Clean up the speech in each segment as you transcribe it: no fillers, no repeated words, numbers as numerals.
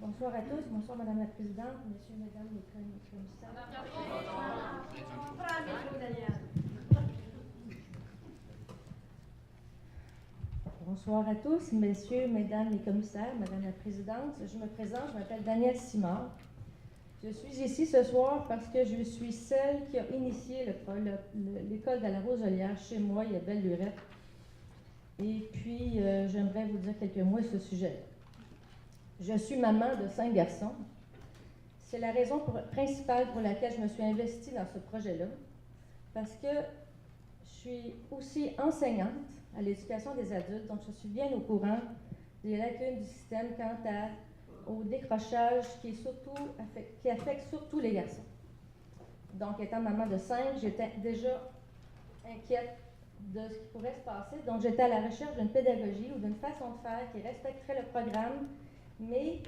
Bonsoir à tous, bonsoir Madame la Présidente, Messieurs, Mesdames les commissaires. Bonsoir à tous, Messieurs, Mesdames les commissaires, Madame la Présidente. Je me présente, je m'appelle Danielle Simard. Je suis ici ce soir parce que je suis celle qui a initié l'école de la Roselière chez moi, il y a Belle-Lurette. Et puis, j'aimerais vous dire quelques mots sur ce sujet. Je suis maman de 5 garçons. C'est la raison principale pour laquelle je me suis investie dans ce projet-là, parce que je suis aussi enseignante à l'éducation des adultes, donc je suis bien au courant des lacunes du système quant au décrochage qui affecte surtout les garçons. Donc, étant maman de 5, j'étais déjà inquiète de ce qui pourrait se passer. Donc, j'étais à la recherche d'une pédagogie ou d'une façon de faire qui respecterait le programme, mais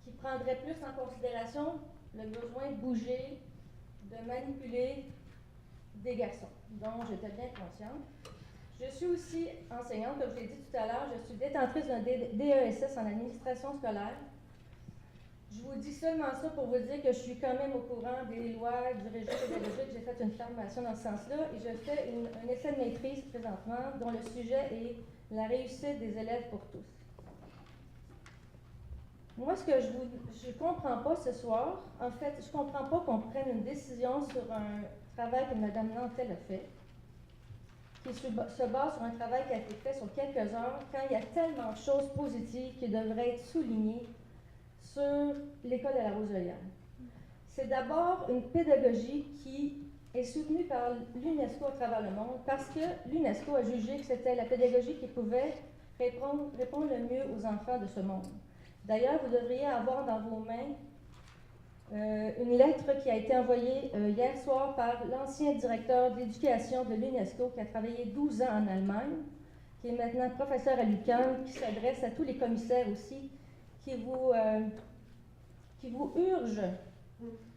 qui prendrait plus en considération le besoin de bouger, de manipuler des garçons. Donc, j'étais bien consciente. Je suis aussi enseignante, comme je l'ai dit tout à l'heure, je suis détentrice d'un DESS en administration scolaire. Je vous dis seulement ça pour vous dire que je suis quand même au courant des lois du régime pédagogique. J'ai fait une formation dans ce sens-là et je fais un essai de maîtrise présentement dont le sujet est la réussite des élèves pour tous. Moi, ce que je ne comprends pas ce soir, en fait, je ne comprends pas qu'on prenne une décision sur un travail que Mme Nantel a fait, qui se base sur un travail qui a été fait sur quelques heures, quand il y a tellement de choses positives qui devraient être soulignées sur l'école de la Roselière. C'est d'abord une pédagogie qui est soutenue par l'UNESCO à travers le monde, parce que l'UNESCO a jugé que c'était la pédagogie qui pouvait répondre le mieux aux enfants de ce monde. D'ailleurs, vous devriez avoir dans vos mains une lettre qui a été envoyée hier soir par l'ancien directeur d'éducation de l'UNESCO qui a travaillé 12 ans en Allemagne, qui est maintenant professeur à l'UQAM, qui s'adresse à tous les commissaires aussi, qui vous urge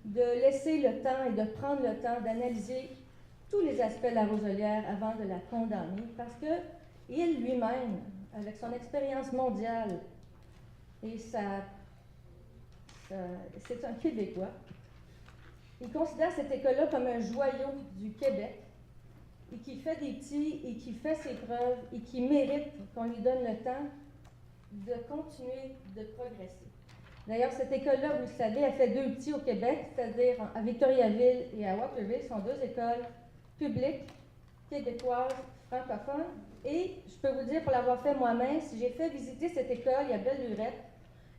de laisser le temps et de prendre le temps d'analyser tous les aspects de la Roselière avant de la condamner, parce qu'il lui-même, avec son expérience mondiale, et c'est un Québécois. Il considère cette école-là comme un joyau du Québec et qui fait des petits et qui fait ses preuves et qui mérite qu'on lui donne le temps de continuer de progresser. D'ailleurs, cette école-là, vous le savez, elle fait 2 petits au Québec, c'est-à-dire à Victoriaville et à Waterville, ce sont 2 écoles publiques, québécoises, francophones. Et je peux vous dire, pour l'avoir fait moi-même, si j'ai fait visiter cette école, il y a Belle-Lurette,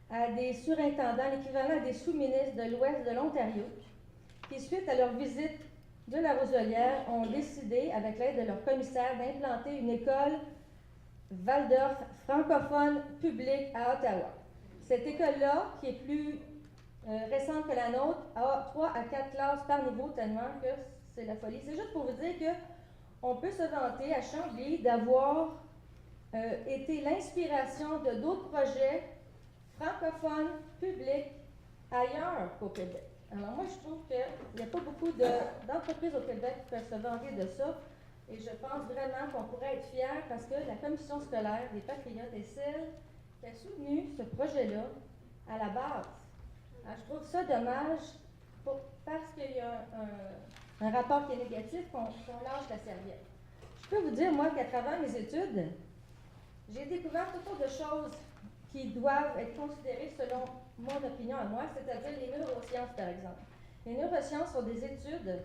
à des surintendants, l'équivalent des sous-ministres de l'Ouest de l'Ontario, qui, suite à leur visite de la Roselière, ont décidé, avec l'aide de leur commissaire, d'implanter une école Waldorf francophone publique à Ottawa. Cette école-là, qui est plus récente que la nôtre, a 3 à 4 classes par niveau, tellement que c'est la folie. C'est juste pour vous dire qu'on peut se vanter à Chambly d'avoir été l'inspiration de d'autres projets francophones, publics, ailleurs qu'au Québec. Alors moi, je trouve qu'il n'y a pas beaucoup d'entreprises au Québec qui peuvent se vanter de ça, et je pense vraiment qu'on pourrait être fiers parce que la commission scolaire des Patriotes est celle qui a soutenu ce projet-là à la base. Alors, je trouve ça dommage parce qu'il y a un rapport qui est négatif qu'on lâche la serviette. Je peux vous dire, moi, qu'à travers mes études, j'ai découvert toutes sortes de choses qui doivent être considérées selon mon opinion à moi, c'est-à-dire les neurosciences, par exemple. Les neurosciences sont des études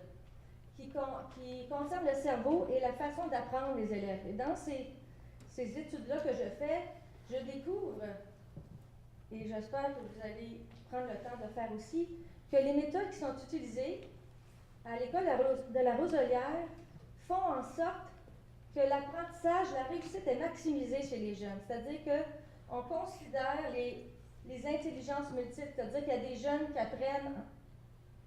qui concernent le cerveau et la façon d'apprendre les élèves. Et dans ces études-là que je fais, je découvre, et j'espère que vous allez prendre le temps de faire aussi, que les méthodes qui sont utilisées à l'école de la Roselière font en sorte que l'apprentissage, la réussite est maximisée chez les jeunes. C'est-à-dire qu'on considère les intelligences multiples, c'est-à-dire qu'il y a des jeunes qui apprennent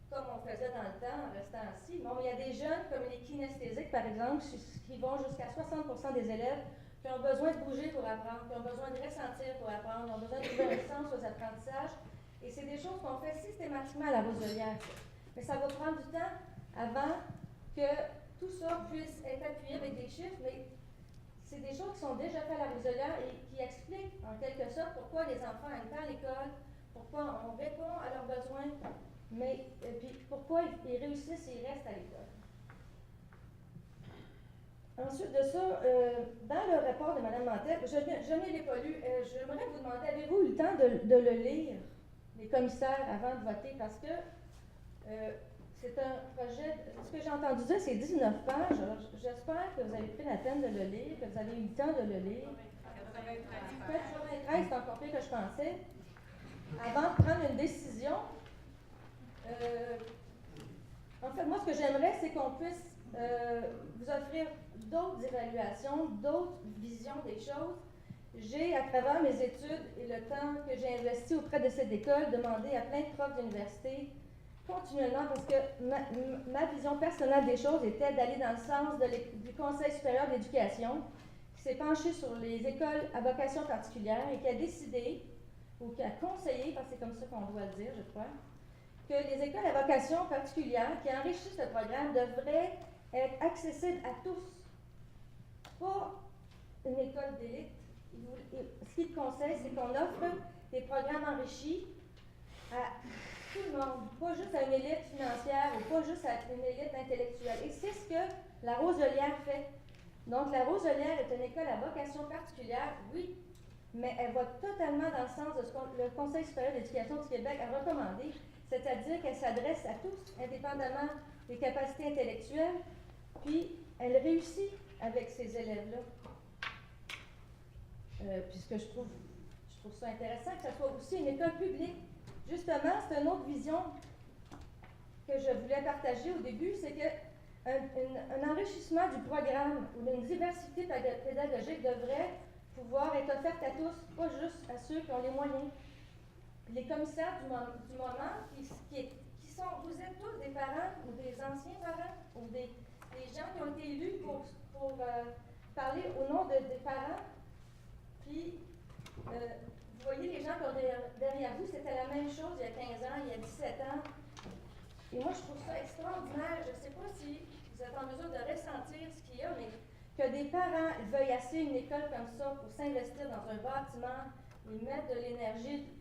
comme on faisait dans le temps, en restant assis. Bon, il y a des jeunes, comme les kinesthésiques, par exemple, qui vont jusqu'à 60% des élèves qui ont besoin de bouger pour apprendre, qui ont besoin de ressentir pour apprendre, qui ont besoin de trouver un sens aux apprentissages. Et c'est des choses qu'on fait systématiquement à la Roselière. Mais ça va prendre du temps avant que tout ça puisse être appuyé avec des chiffres, mais c'est des choses qui sont déjà faites à la Roselière et qui expliquent en quelque sorte pourquoi les enfants aiment tant l'école, pourquoi on répond à leurs besoins, mais puis pourquoi ils réussissent et ils restent à l'école. Ensuite de ça, dans le rapport de Mme Mantel, je ne l'ai pas lu, j'aimerais vous demander, avez-vous eu le temps de le lire, les commissaires, avant de voter, parce que c'est un projet, ce que j'ai entendu dire, c'est 19 pages, alors j'espère que vous avez pris la peine de le lire, que vous avez eu le temps de le lire. 93, c'est encore pire que je pensais. Avant de prendre une décision, en fait, moi, ce que j'aimerais, c'est qu'on puisse vous offrir d'autres évaluations, d'autres visions des choses. J'ai, à travers mes études et le temps que j'ai investi auprès de cette école, demandé à plein de profs d'université, continuellement, parce que ma vision personnelle des choses était d'aller dans le sens du Conseil supérieur de l'éducation, qui s'est penché sur les écoles à vocation particulière et qui a décidé, ou qui a conseillé, parce que c'est comme ça qu'on doit le dire, je crois, que les écoles à vocation particulière qui enrichissent le programme devraient être accessibles à tous. Pas une école d'élite. Ce qu'il conseille, c'est qu'on offre des programmes enrichis à tout le monde, pas juste à une élite financière ou pas juste à une élite intellectuelle. Et c'est ce que la Roselière fait. Donc, la Roselière est une école à vocation particulière, oui, mais elle va totalement dans le sens de ce que le Conseil supérieur d'éducation du Québec a recommandé, c'est-à-dire qu'elle s'adresse à tous, indépendamment des capacités intellectuelles, puis elle réussit avec ces élèves-là. Puisque je trouve ça intéressant que ce soit aussi une école publique. Justement, c'est une autre vision que je voulais partager au début, c'est qu'un enrichissement du programme ou une diversité pédagogique devrait pouvoir être offerte à tous, pas juste à ceux qui ont les moyens. Puis les commissaires du moment, qui sont, vous êtes tous des parents ou des anciens parents ou des gens qui ont été élus pour parler au nom des parents. Puis, vous voyez les gens qui ont derrière vous, c'était la même chose il y a 15 ans, il y a 17 ans. Et moi, je trouve ça extraordinaire. Je ne sais pas si vous êtes en mesure de ressentir ce qu'il y a, mais que des parents veuillent assez une école comme ça pour s'investir dans un bâtiment et mettre de l'énergie,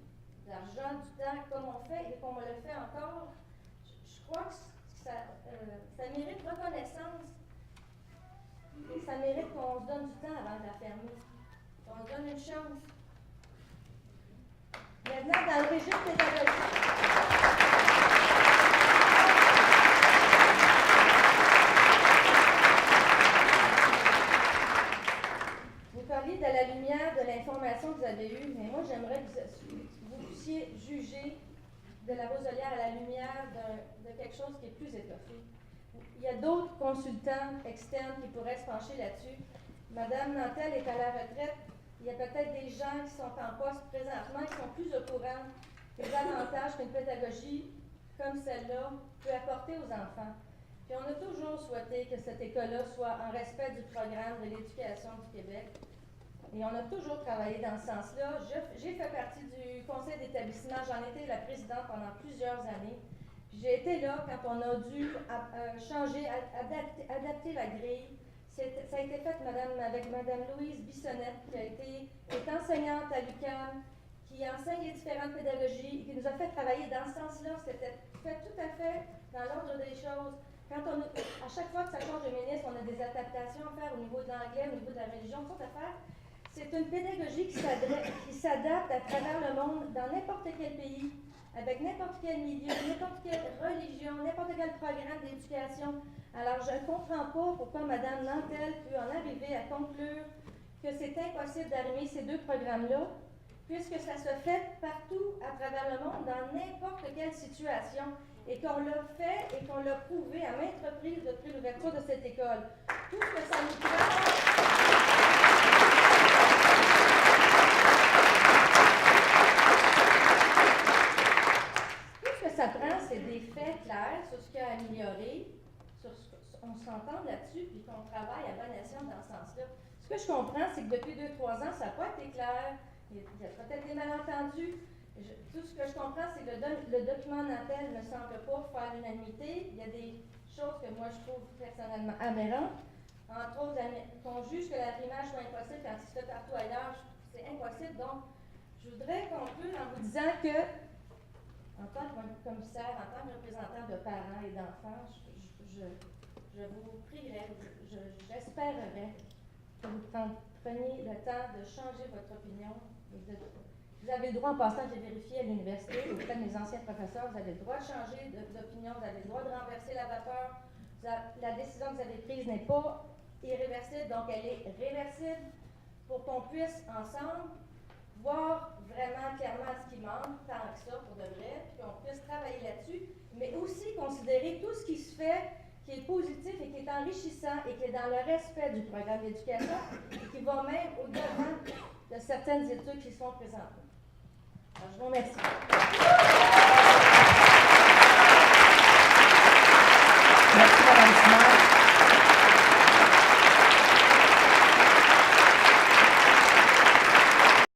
de l'argent, du temps, comme on fait et comme on le fait encore, je crois que ça mérite reconnaissance. Et ça mérite qu'on se donne du temps avant de la fermer. Qu'on se donne une chance. Maintenant, dans le régime pédagogique. Vous parliez de la lumière de l'information que vous avez eue, mais moi, j'aimerais que vous puissiez juger de la Roselière à la lumière de quelque chose qui est plus étoffé. Il y a d'autres consultants externes qui pourraient se pencher là-dessus. Madame Nantel est à la retraite. Il y a peut-être des gens qui sont en poste présentement qui sont plus au courant des avantages qu'une pédagogie comme celle-là peut apporter aux enfants. Puis on a toujours souhaité que cette école-là soit en respect du programme de l'éducation du Québec. Et on a toujours travaillé dans ce sens-là. J'ai fait partie du conseil d'établissement. J'en étais la présidente pendant plusieurs années. Puis j'ai été là quand on a dû changer, adapter la grille. Ça a été fait avec Mme Louise Bissonnette, qui est enseignante à l'UQAM, qui enseigne les différentes pédagogies, qui nous a fait travailler dans ce sens-là. C'était fait tout à fait dans l'ordre des choses. À chaque fois que ça change de ministre, on a des adaptations à faire au niveau de l'anglais, au niveau de la religion, toutes sortes d'affaires. C'est une pédagogie qui s'adapte à travers le monde, dans n'importe quel pays, avec n'importe quel milieu, n'importe quelle religion, n'importe quel programme d'éducation. Alors, je ne comprends pas pourquoi Mme Nantel peut en arriver à conclure que c'est impossible d'arrimer ces deux programmes-là, puisque ça se fait partout à travers le monde, dans n'importe quelle situation, et qu'on l'a fait et qu'on l'a prouvé à maintes reprises depuis l'ouverture de cette école. Tout ce que ça nous prend... Ça prend, c'est des faits clairs sur ce qu'il y a à améliorer, on s'entend là-dessus, puis qu'on travaille à bon escient dans ce sens-là. Ce que je comprends, c'est que depuis 2-3 ans, ça n'a pas été clair, il y a peut-être des malentendus. Tout ce que je comprends, c'est que le document Nantel ne semble pas faire l'unanimité. Il y a des choses que moi, je trouve personnellement aberrantes. Entre autres, qu'on juge que l'arrimage soit impossible quand il se fait partout ailleurs, c'est impossible. Donc, je voudrais conclure en vous disant que En tant que commissaire, en tant que représentant de parents et d'enfants, je vous prierai, j'espérerais que vous preniez le temps de changer votre opinion. Vous avez le droit, en passant, j'ai vérifié à l'université, auprès de mes anciens professeurs, vous avez le droit de changer d'opinion, vous avez le droit de renverser la vapeur. La décision que vous avez prise n'est pas irréversible, donc elle est réversible pour qu'on puisse ensemble voir vraiment clairement ce qui manque, tant que ça pour de vrai, puis qu'on puisse travailler là-dessus, mais aussi considérer tout ce qui se fait, qui est positif et qui est enrichissant et qui est dans le respect du programme d'éducation et qui va même au-devant de certaines études qui sont présentes. Alors, je vous remercie.